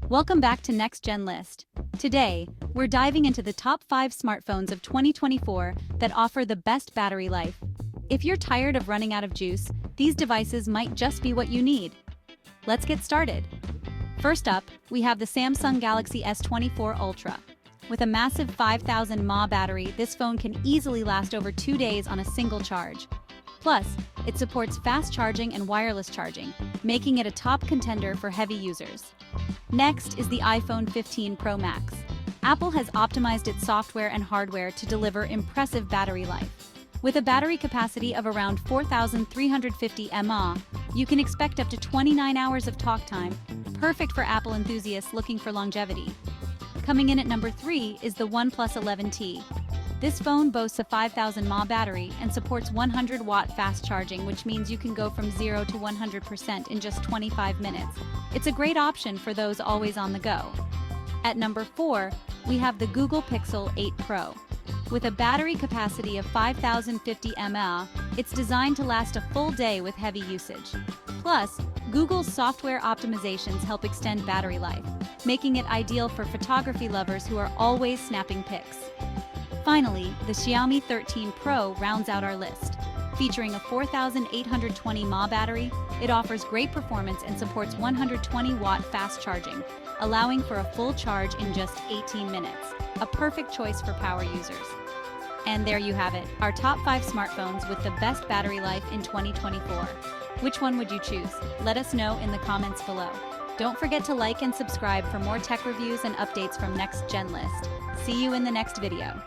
Welcome back to Next Gen List. Today, we're diving into the top 5 smartphones of 2024 that offer the best battery life. If you're tired of running out of juice, these devices might just be what you need. Let's get started. First up, we have the Samsung Galaxy S24 Ultra. With a massive 5000 mAh battery, this phone can easily last over 2 days on a single charge. Plus, it supports fast charging and wireless charging, making it a top contender for heavy users. Next is the iPhone 15 Pro Max. Apple has optimized its software and hardware to deliver impressive battery life. With a battery capacity of around 4,350 mAh, you can expect up to 29 hours of talk time, perfect for Apple enthusiasts looking for longevity. Coming in at number 3 is the OnePlus 11T. This phone boasts a 5000 mAh battery and supports 100-watt fast charging, which means you can go from 0 to 100% in just 25 minutes. It's a great option for those always on the go. At number 4, we have the Google Pixel 8 Pro. With a battery capacity of 5050 mAh, it's designed to last a full day with heavy usage. Plus, Google's software optimizations help extend battery life, making it ideal for photography lovers who are always snapping pics. Finally, the Xiaomi 13 Pro rounds out our list. Featuring a 4820 mAh battery, it offers great performance and supports 120-watt fast charging, allowing for a full charge in just 18 minutes. A perfect choice for power users. And there you have it, our top 5 smartphones with the best battery life in 2024. Which one would you choose? Let us know in the comments below. Don't forget to like and subscribe for more tech reviews and updates from Next Gen List. See you in the next video.